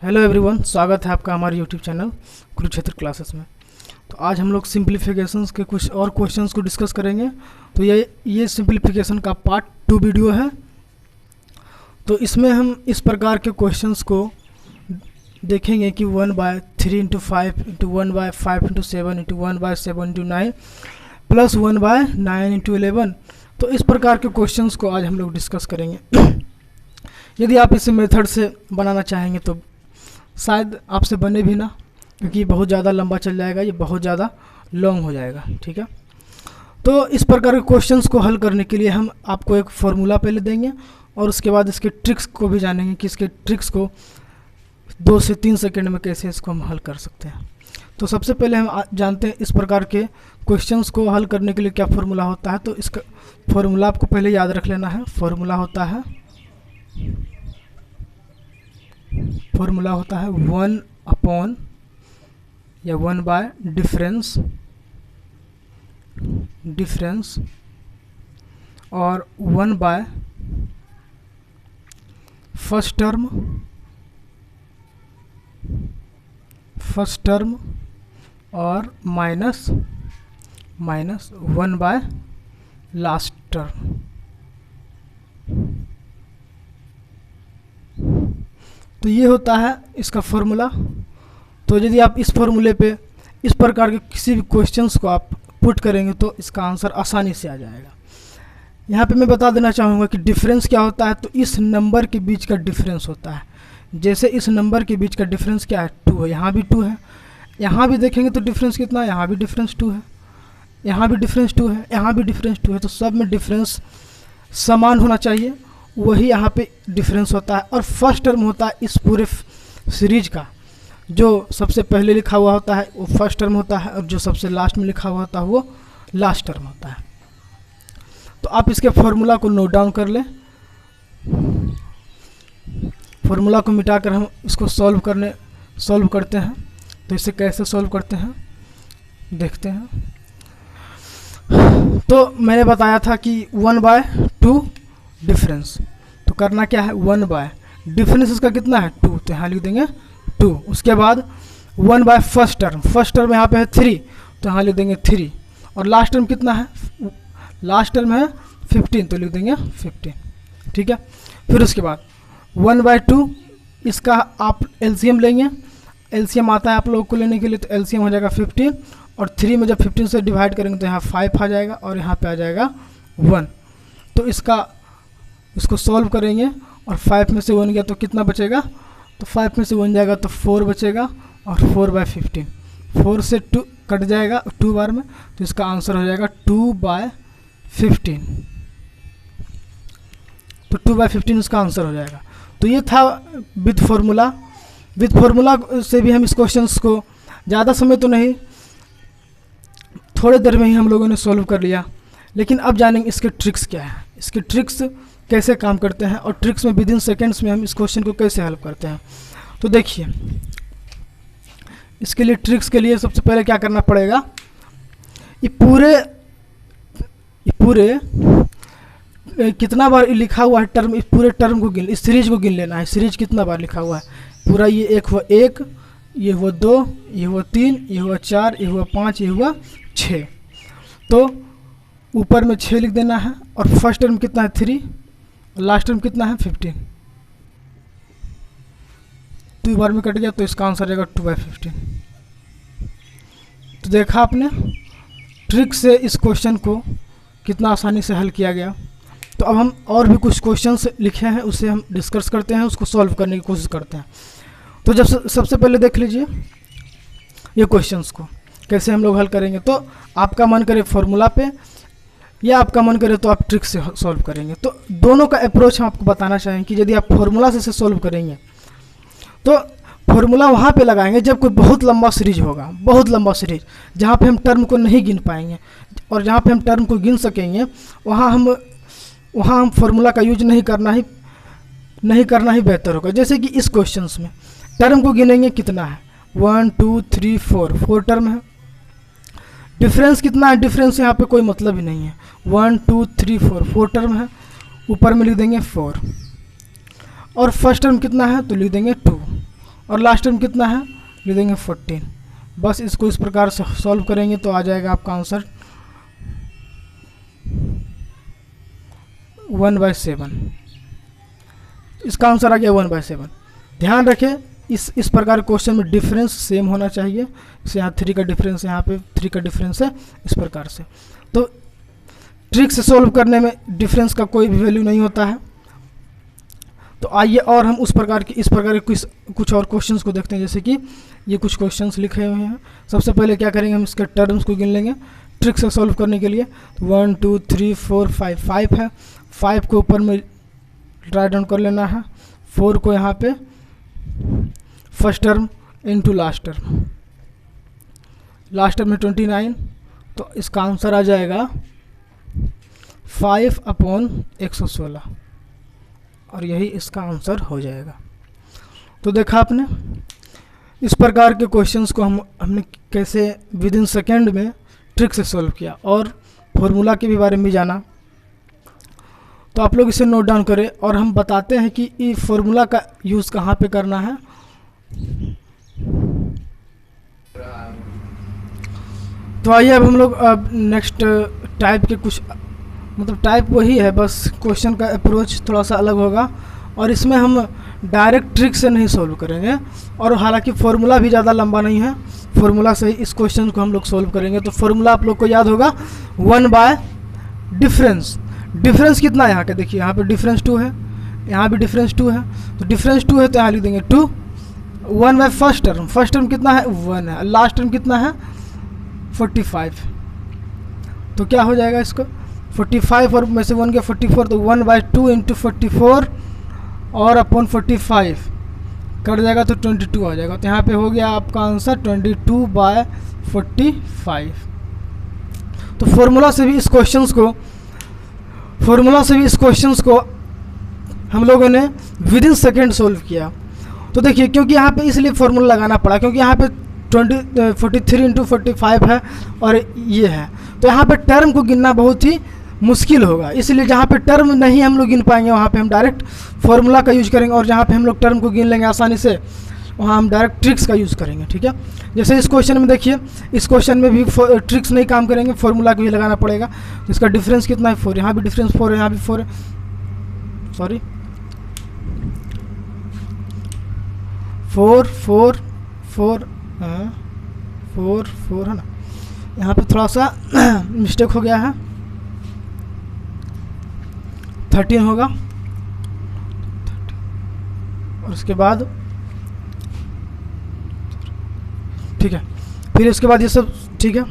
Hello everyone, स्वागत है आपका हमारे यूट्यूब चैनल कुरुक्षेत्र क्लासेस में। तो आज हम लोग सिंप्लीफिकेशंस के कुछ और क्वेश्चंस को डिस्कस करेंगे। तो ये सिंप्लीफिकेशन का पार्ट 2 वीडियो है। तो इसमें हम इस प्रकार के क्वेश्चंस को देखेंगे कि 1/3 into 5 into 1/5 into 7 into 1/7 into 9 plus 1/9 into 11। तो इस प्रकार के क्वेश्चंस को आज हम लोग डिस्कस करेंगे। यदि आप इसे मेथड से बनाना चाहेंगे तो शायद आपसे बने भी ना, क्योंकि बहुत ज़्यादा लंबा चल जाएगा, ये बहुत ज़्यादा लॉन्ग हो जाएगा। ठीक है, तो इस प्रकार के क्वेश्चंस को हल करने के लिए हम आपको एक फार्मूला पहले देंगे और उसके बाद इसके ट्रिक्स को भी जानेंगे कि इसके ट्रिक्स को 2 से 3 सेकंड में कैसे इसको हम हल कर सकते हैं। तो सबसे पहले हम जानते हैं इस प्रकार के क्वेश्चंस को हल करने के लिए क्या फार्मूला होता है। तो इसका फार्मूला आपको पहले याद रख लेना है। फार्मूला होता है 1 अपॉन या 1 बाय डिफरेंस और 1 बाय फर्स्ट टर्म और माइनस 1 बाय लास्ट टर्म। तो ये होता है इसका फॉर्मूला। तो यदि आप इस फॉर्मूले पे इस प्रकार के किसी भी क्वेश्चंस को आप पुट करेंगे तो इसका आंसर आसानी से आ जाएगा। यहाँ पे मैं बता देना चाहूँगा कि डिफरेंस क्या होता है। तो इस नंबर के बीच का डिफरेंस होता है। जैसे इस नंबर के बीच का डिफरेंस क्या है, 2 है। यहाँ भी 2 है, यहाँ भी देखेंगे तो डिफरेंस कितना है, यहाँ भी डिफरेंस 2 है, यहाँ भी डिफरेंस 2 है, यहाँ भी डिफरेंस 2 है। तो सब में डिफरेंस समान होना चाहिए, वही यहाँ पे डिफरेंस होता है। और फर्स्ट टर्म होता है इस पूरे सीरीज का, जो सबसे पहले लिखा हुआ होता है वो फर्स्ट टर्म होता है और जो सबसे लास्ट में लिखा हुआ होता है वो लास्ट टर्म होता है। तो आप इसके फॉर्मूला को नोट डाउन कर लें। फॉर्मूला को मिटाकर हम इसको सॉल्व करते हैं। तो इसे कैसे सॉल्व करते हैं देखते हैं। तो मैंने बताया था कि 1/2 डिफरेंस। तो करना क्या है, 1 बाय डिफरेंस इसका कितना है 2, तो यहाँ लिख देंगे 2। उसके बाद 1 बाय फर्स्ट टर्म यहाँ पे है 3, तो यहाँ लिख देंगे 3। और लास्ट टर्म कितना है, लास्ट टर्म है 15, तो लिख देंगे 15। ठीक है, फिर उसके बाद 1/2 इसका आप एलसीएम लेंगे। एलसीएम आता है आप लोगों को लेने के लिए, तो एलसीएम हो जाएगा 15 और 3 में जब 15 से डिवाइड करेंगे तो यहाँ 5 आ जाएगा और यहाँ पे आ जाएगा 1। तो इसको सॉल्व करेंगे और 5 में से 1 गया तो कितना बचेगा, तो 5 में से 1 जाएगा तो 4 बचेगा और 4/15, 4 से 2 कट जाएगा 2 बार में, तो इसका आंसर हो जाएगा 2/15। तो 2/15 इसका आंसर हो जाएगा। तो ये था विद फार्मूला से भी हम इस क्वेश्चंस को ज़्यादा समय तो नहीं, थोड़े देर में ही हम लोगों ने सॉल्व कर लिया। लेकिन अब जानेंगे इसके ट्रिक्स क्या है, इसके ट्रिक्स कैसे काम करते हैं और ट्रिक्स में विदिन सेकेंड्स में हम इस क्वेश्चन को कैसे हल करते हैं। तो देखिए, इसके लिए ट्रिक्स के लिए सबसे पहले क्या करना पड़ेगा, ये पूरे कितना बार लिखा हुआ है टर्म, इस पूरे टर्म को इस सीरीज को गिन लेना है। सीरीज कितना बार लिखा हुआ है पूरा, ये 1, ये हुआ 2, ये हुआ 3, ये हुआ 4, ये हुआ 5, ये हुआ 6। तो ऊपर में 6 लिख देना है। और फर्स्ट टर्म कितना है 3 और लास्ट टर्म कितना है 15, 2 बार में कट गया, तो इसका आंसर रहेगा 2/15। तो देखा आपने ट्रिक से इस क्वेश्चन को कितना आसानी से हल किया गया। तो अब हम और भी कुछ क्वेश्चंस लिखे हैं, उसे हम डिस्कस करते हैं, उसको सॉल्व करने की कोशिश करते हैं। तो जब सबसे पहले देख लीजिए ये क्वेश्चंस को कैसे हम लोग हल करेंगे। तो आपका मन करे फॉर्मूला पे या आपका मन करे तो आप ट्रिक से सॉल्व करेंगे। तो दोनों का अप्रोच हम आपको बताना चाहेंगे कि यदि आप फॉर्मूला से सॉल्व करेंगे तो फॉर्मूला वहाँ पे लगाएंगे जब कोई बहुत लंबा सीरीज होगा, बहुत लंबा सीरीज जहाँ पे हम टर्म को नहीं गिन पाएंगे, और जहाँ पे हम टर्म को गिन सकेंगे वहाँ हम फार्मूला का यूज नहीं करना ही बेहतर होगा। जैसे कि इस क्वेश्चंस में टर्म को गिनेंगे कितना है, 1 2 3 4 टर्म है। डिफरेंस कितना है, डिफरेंस यहाँ पे कोई मतलब ही नहीं है। 1 2 3 4 टर्म है, ऊपर में लिख देंगे 4 और फर्स्ट टर्म कितना है तो लिख देंगे 2 और लास्ट टर्म कितना है, लिख देंगे 14। बस इसको इस प्रकार से सॉल्व करेंगे तो आ जाएगा आपका आंसर 1/7। इसका आंसर आ गया 1/7। ध्यान रखें इस प्रकार क्वेश्चन में डिफरेंस सेम होना चाहिए। जैसे यहाँ 3 का डिफरेंस है, यहाँ पे 3 का डिफरेंस है, इस प्रकार से। तो ट्रिक से सॉल्व करने में डिफरेंस का कोई भी वैल्यू नहीं होता है। तो आइए और हम इस प्रकार के कुछ और क्वेश्चंस को देखते हैं। जैसे कि ये कुछ क्वेश्चंस लिखे हुए हैं। सबसे पहले क्या करेंगे, हम इसके टर्म्स को गिन लेंगे ट्रिक से सॉल्व करने के लिए। 1 2 3 4 5 है। 5 को ऊपर में राइट डाउन कर लेना है। 4 को यहाँ पे first term into last term, last term में 29, तो इसका आंसर आ जाएगा 5/116 और यही इसका आंसर हो जाएगा। तो देखा आपने इस प्रकार के क्वेश्चंस को हमने कैसे विद इन सेकेंड में ट्रिक से सॉल्व किया और फॉर्मूला के भी बारे में जाना। तो आप लोग इसे नोट डाउन करें और हम बताते हैं कि ये फॉर्मूला का यूज़ कहाँ पे करना है। तो आइए अब हम लोग नेक्स्ट टाइप के कुछ, मतलब टाइप वही है, बस क्वेश्चन का अप्रोच थोड़ा सा अलग होगा और इसमें हम डायरेक्ट ट्रिक से नहीं सॉल्व करेंगे। और हालांकि फार्मूला भी ज़्यादा लंबा नहीं है, फार्मूला से ही इस क्वेश्चन को हम लोग सॉल्व करेंगे। तो फार्मूला आप लोग को याद होगा 1/डिफरेंस। डिफरेंस कितना है यहाँ के, देखिए यहाँ पे डिफरेंस 2 है, यहाँ भी डिफरेंस 2 है। तो डिफरेंस 2 है तो यहाँ लिख देंगे 2। 1/फर्स्ट टर्म, फर्स्ट टर्म कितना है 1 है, लास्ट टर्म कितना है 45। तो क्या हो जाएगा इसको 45 और में से 1 गया 44, तो 1/2 इंटू 44 और अपॉन 45 कट जाएगा तो 22 आ जाएगा। तो यहाँ पे हो गया आपका आंसर 22/45। तो फार्मूला से भी इस क्वेश्चंस को हम लोगों ने विद इन सेकेंड सोल्व किया। तो देखिए क्योंकि यहाँ पे इसलिए फार्मूला लगाना पड़ा क्योंकि यहाँ पे 43 इंटू 45 है और ये है, तो यहाँ पे टर्म को गिनना बहुत ही मुश्किल होगा। इसलिए जहाँ पे टर्म नहीं हम लोग गिन पाएंगे वहाँ पे हम डायरेक्ट फार्मूला का यूज करेंगे, और जहाँ पे हम लोग टर्म को गिन लेंगे आसानी से वहाँ हम डायरेक्ट ट्रिक्स का यूज़ करेंगे। ठीक है, जैसे इस क्वेश्चन में देखिए, इस क्वेश्चन में भी ट्रिक्स नहीं काम करेंगे, फार्मूला को भी लगाना पड़ेगा। तो इसका डिफरेंस कितना है 4, यहाँ भी डिफरेंस 4 है, यहाँ भी 4 है, सॉरी 4 4 4 4 4 है ना, यहाँ पे थोड़ा सा मिस्टेक हो गया है, 13 होगा। और उसके बाद ठीक है, फिर इसके बाद ये सब ठीक है।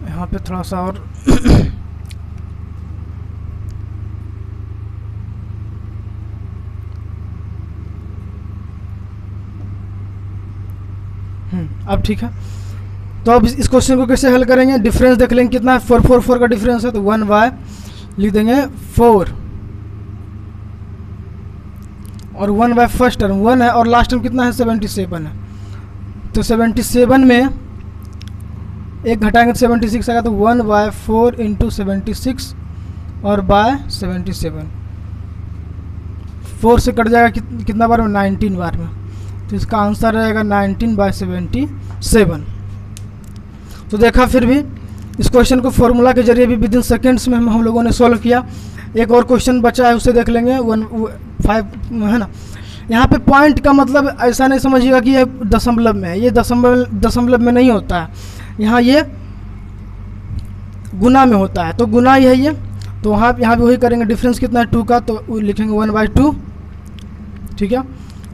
यहाँ पे थोड़ा सा और अब ठीक है। तो अब इस क्वेश्चन को कैसे हल करेंगे, डिफरेंस देख लेंगे कितना है, 4 4 4 का डिफरेंस है, तो 1 बाय लिख देंगे 4 और 1 बाय फर्स्ट टर्म 1 है और लास्ट टर्म कितना है 77 है। तो 77 में एक घटाएंगे तो 76 आएगा, तो 1 बाय 4 इंटू 76 और बाय 77, 4 से कट जाएगा कितना बार में 19 बार में, तो इसका आंसर रहेगा 19/77। तो देखा फिर भी इस क्वेश्चन को फॉर्मूला के जरिए भी विद इन सेकेंड्स में हम लोगों ने सॉल्व किया। एक और क्वेश्चन बचा है उसे देख लेंगे, 1/5 है ना। यहाँ पे पॉइंट का मतलब ऐसा नहीं समझिएगा कि ये दशमलव में है, ये दशमलव में नहीं होता है, यहाँ ये गुना में होता है, तो गुना ही है ये। तो वहाँ यहाँ भी वही करेंगे, डिफरेंस कितना है 2 का, तो लिखेंगे 1/2, ठीक है।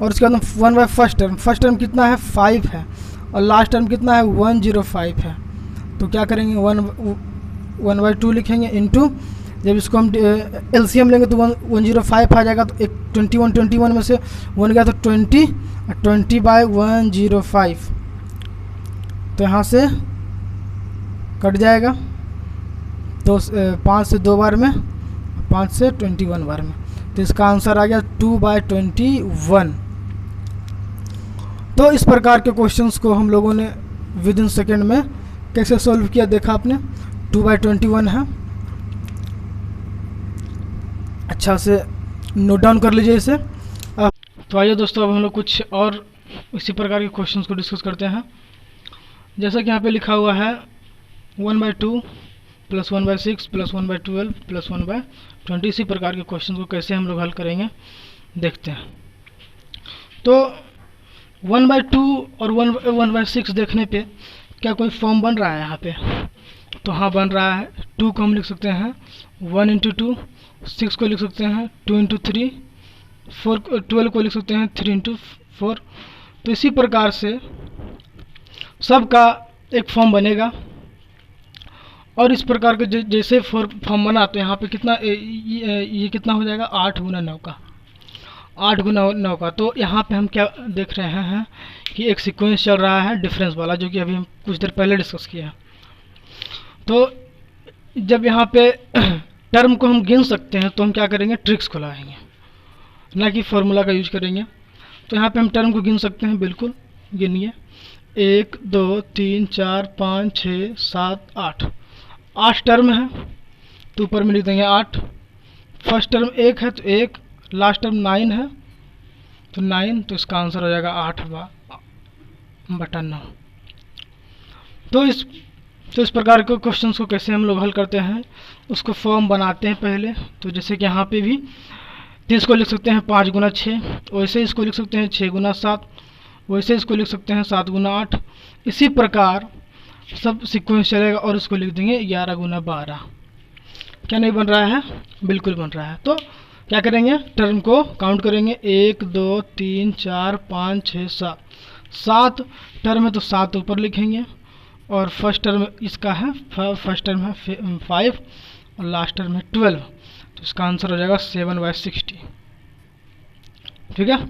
और उसके बाद 1 बाय फर्स्ट टर्म कितना है 5 है और लास्ट टर्म कितना है 105 है, तो क्या करेंगे 1/2 लिखेंगे इंटू, जब इसको हम एलसीएम लेंगे तो 105 आ जाएगा, तो एक 21 में से 1 गया तो 20/105, तो यहाँ से कट जाएगा, तो 5 से 2 बार में, 5 से 21 बार में, तो इसका आंसर आ गया 2/21। तो इस प्रकार के क्वेश्चंस को हम लोगों ने विद इन सेकेंड में कैसे सॉल्व किया देखा आपने। 2/21 है। अच्छा से नोट डाउन कर लीजिए इसे। तो आइए दोस्तों, अब हम लोग कुछ और इसी प्रकार के क्वेश्चंस को डिस्कस करते हैं। जैसा कि यहाँ पे लिखा हुआ है 1/2 + 1/6 + 1/12 + 1/20, इसी प्रकार के क्वेश्चन को कैसे हम लोग हल करेंगे देखते हैं। तो 1/2 और 1/6 देखने पे क्या कोई फॉर्म बन रहा है यहाँ पे? तो हाँ, बन रहा है। 2 को हम लिख सकते हैं 1 × 2, 6 को लिख सकते हैं 2 × 3, 12 को लिख सकते हैं 3 × 4। तो इसी प्रकार से सबका एक फॉर्म बनेगा। और इस प्रकार के जैसे फॉर्म बना, तो यहाँ पे कितना ये कितना हो जाएगा? 8 × 9 का, 8 × 9 का। तो यहाँ पे हम क्या देख रहे हैं कि एक सीक्वेंस चल रहा है डिफरेंस वाला, जो कि अभी हम कुछ देर पहले डिस्कस किया है। तो जब यहाँ पे टर्म को हम गिन सकते हैं तो हम क्या करेंगे? ट्रिक्स खुलाएंगे, ना कि फॉर्मूला का यूज करेंगे। तो यहाँ पे हम टर्म को गिन सकते हैं, बिल्कुल गिनिए। 1 2 3 4 5 6 7 8, 8 टर्म है, तो ऊपर में लिख देंगे 8। फर्स्ट टर्म 1 है तो 1, लास्ट टर्म 9 है तो 9, तो इसका आंसर हो जाएगा 8/9। तो इस प्रकार के क्वेश्चंस को कैसे हम लोग हल करते हैं, उसको फॉर्म बनाते हैं पहले। तो जैसे कि यहाँ पे भी 30 को लिख सकते हैं 5 × 6, वैसे इसको लिख सकते हैं 6 × 7, वैसे इसको लिख सकते हैं 7 × 8। इसी प्रकार सब सीक्वेंस चलेगा और इसको लिख देंगे 11 × 12। क्या नहीं बन रहा है? बिल्कुल बन रहा है। तो क्या करेंगे? टर्म को काउंट करेंगे। 1 2 3 4 5 6 7, 7 टर्म है तो 7 ऊपर लिखेंगे। और फर्स्ट टर्म इसका है, फर्स्ट टर्म है 5 और लास्ट टर्म है 12, तो इसका आंसर हो जाएगा 7/60। ठीक है।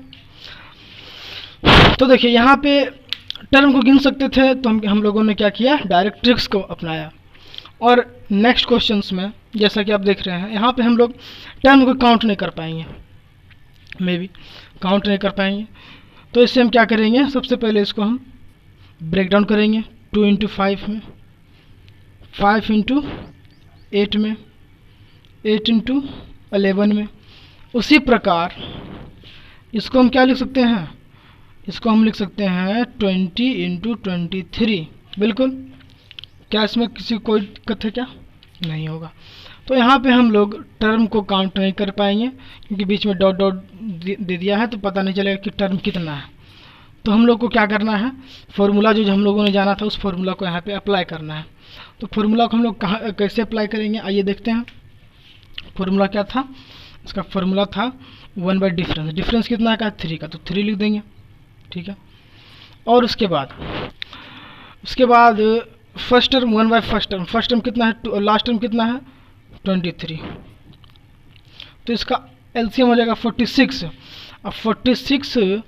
तो देखिए यहाँ पे टर्म को गिन सकते थे, तो हम लोगों ने क्या किया? डायरेक्ट ट्रिक्स को अपनाया। और नेक्स्ट क्वेश्चंस में जैसा कि आप देख रहे हैं, यहाँ पे हम लोग टर्म को काउंट नहीं कर पाएंगे, मे बी काउंट नहीं कर पाएंगे। तो इससे हम क्या करेंगे? सबसे पहले इसको हम ब्रेक डाउन करेंगे 2 × 5 में, 5 × 8 में, 8 × 11 में। उसी प्रकार इसको हम क्या लिख सकते हैं? इसको हम लिख सकते हैं 20 × 23। बिल्कुल, क्या इसमें किसी कोई दिक्कत है? क्या नहीं होगा। तो यहाँ पे हम लोग टर्म को काउंट नहीं कर पाएंगे, क्योंकि बीच में डॉट डॉट दे दिया है, तो पता नहीं चलेगा कि टर्म कितना है। तो हम लोग को क्या करना है? फॉर्मूला जो हम लोगों ने जाना था, उस फॉर्मूला को यहाँ पे अप्लाई करना है। तो फॉर्मूला को हम लोग कहाँ कैसे अप्लाई करेंगे, आइए देखते हैं। फॉर्मूला क्या था? इसका फॉर्मूला था 1/डिफरेंस। डिफरेंस कितना का? 3 का, तो 3 लिख देंगे। ठीक है। और उसके बाद first term first term, first term कितना है? लास्ट टर्म कितना है? 23। तो इसका एलसीएम हो जाएगा 46। अब 46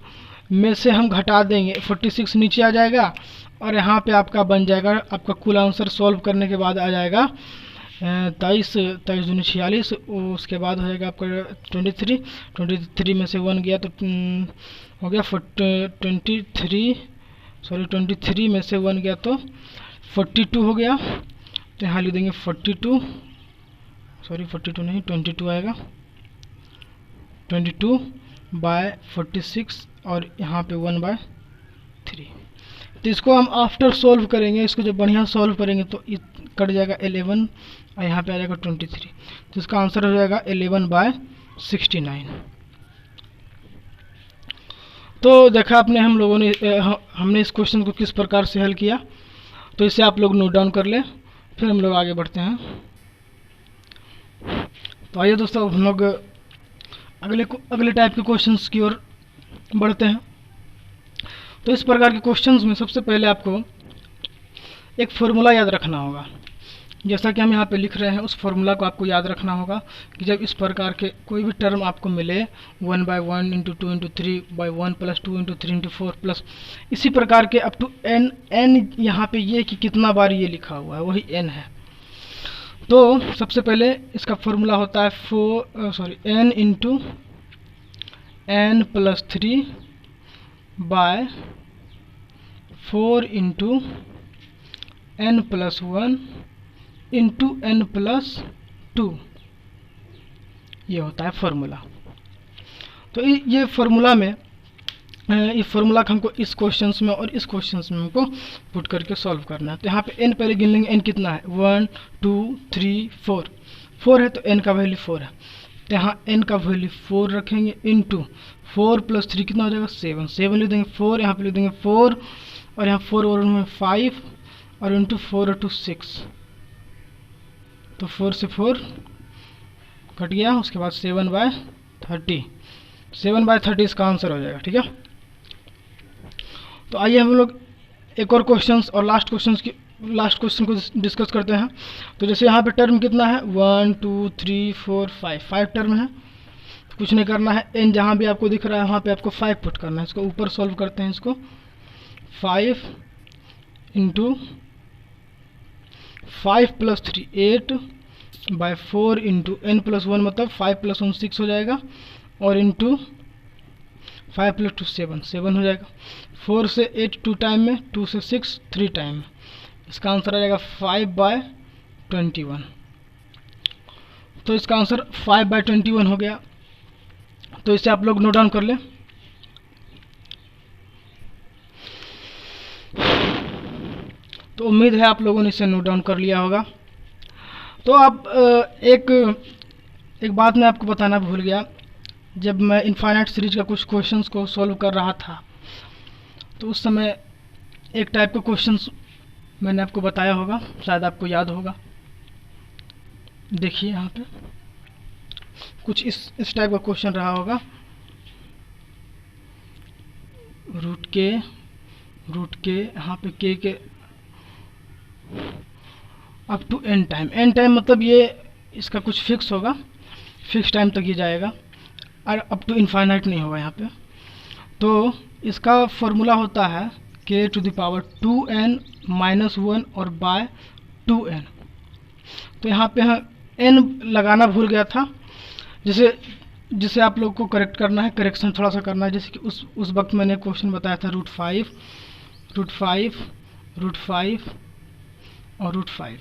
में से हम घटा देंगे, 46 नीचे आ जाएगा और यहाँ पे आपका बन जाएगा, आपका कुल आंसर सॉल्व करने के बाद आ जाएगा 23 दूनी 46। उसके बाद हो जाएगा आपका 23 में से 1 गया तो हो गया 23 में से 1 गया तो 42 हो गया। तो यहाँ लिख देंगे 42 नहीं 22 आएगा, 22/46 और यहाँ पे 1/3। तो इसको हम आफ्टर सॉल्व करेंगे, इसको जब बढ़िया सॉल्व करेंगे तो कट जाएगा 11 और यहाँ पे आ जाएगा 23। तो इसका आंसर हो जाएगा 11/69। तो देखा आपने हम लोगों ने हमने इस क्वेश्चन को किस प्रकार से हल किया। तो इसे आप लोग नोट डाउन कर लें, फिर हम लोग आगे बढ़ते हैं। तो आइए दोस्तों, हम लोग अगले टाइप के क्वेश्चंस की ओर बढ़ते हैं। तो इस प्रकार के क्वेश्चंस में सबसे पहले आपको एक फार्मूला याद रखना होगा। जैसा कि हम यहाँ पे लिख रहे हैं, उस फार्मूला को आपको याद रखना होगा कि जब इस प्रकार के कोई भी टर्म आपको मिले 1/1 × 2 × 3/1 + 2 × 3 × 4 प्लस इसी प्रकार के अप टू n यहाँ पे ये कि कितना बार ये लिखा हुआ है वही n है। तो सबसे पहले इसका फार्मूला होता है n × n + 3/4 × n + 1 into n plus 2, ये होता है फॉर्मूला। तो ये फार्मूला में इस फार्मूला का हमको इस क्वेश्चंस में और इस क्वेश्चंस में हमको पुट करके सॉल्व करना है। तो यहाँ पे n पहले गिन लेंगे, n कितना है 1 2 3 4, 4 है तो n का वैल्यू 4 है, तो यहाँ n का वैल्यू 4 रखेंगे इंटू 4 प्लस 3 कितना हो जाएगा 7, 7 लिख देंगे 4, यहाँ पे लिख देंगे 4 और यहाँ 4 और में 5 और इंटू 4 और 2 6, तो 4 से 4 कट गया, उसके बाद 7/30, 7/30 इसका आंसर हो जाएगा। ठीक है, तो आइए हम लोग एक और क्वेश्चंस और लास्ट क्वेश्चन को डिस्कस करते हैं। तो जैसे यहाँ पे टर्म कितना है 1 2 3 4 5 टर्म है, तो कुछ नहीं करना है, n जहाँ भी आपको दिख रहा है वहाँ पे आपको 5 पुट करना है। इसको ऊपर सॉल्व करते हैं, इसको 5 into 5 plus 3 8/4 into n plus 1 मतलब 5 प्लस 1 6 हो जाएगा, और इंटू 5 प्लस 2 7 हो जाएगा। 4 से 8 2 टाइम में, 2 से 6 3 टाइम में, इसका आंसर आ जाएगा 5/21। तो इसका आंसर 5/21 हो गया। तो इसे आप लोग नोट डाउन कर लें। तो उम्मीद है आप लोगों ने इसे नोट डाउन कर लिया होगा। तो अब एक बात मैं आपको बताना भूल गया, जब मैं इनफाइनाइट सीरीज का कुछ क्वेश्चंस को सॉल्व कर रहा था तो उस समय एक टाइप का क्वेश्चंस मैंने आपको बताया होगा, शायद आपको याद होगा। देखिए यहाँ पे कुछ इस टाइप का क्वेश्चन रहा होगा, रूट के यहाँ पे के अप टू n टाइम मतलब ये इसका कुछ फिक्स होगा, फिक्स टाइम तक ये जाएगा और अप टू इनफाइनाइट नहीं होगा यहाँ पे। तो इसका फॉर्मूला होता है k to the power 2n minus 1 और बाय 2n। तो यहाँ पे हम n लगाना भूल गया था, जिसे आप लोग को करेक्ट करना है, करेक्शन थोड़ा सा करना है। जैसे कि उस वक्त मैंने क्वेश्चन बताया था √5 और √5।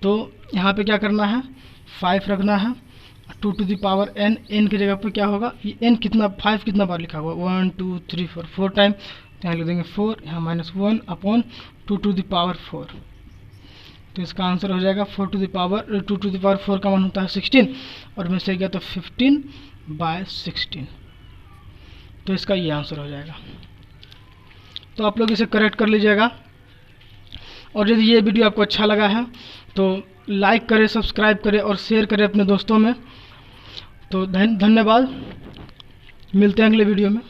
तो यहाँ पे क्या करना है 5 रखना है, 2 to the power n, n की जगह पे क्या होगा, ये n कितना 5 कितना बार लिखा हुआ 1 2 3 4 टाइम, यहाँ लिख देंगे 4, यहाँ -1 अपॉन 2 टू द पावर 4। तो इसका आंसर हो जाएगा 2 टू द पावर 4 का मान होता है 16 और में से गया तो 15/16। तो इसका ये आंसर हो जाएगा। तो आप लोग इसे करेक्ट कर लीजिएगा। और यदि ये वीडियो आपको अच्छा लगा है तो लाइक करें, सब्सक्राइब करें और शेयर करें अपने दोस्तों में। तो धन्यवाद, मिलते हैं अगले वीडियो में।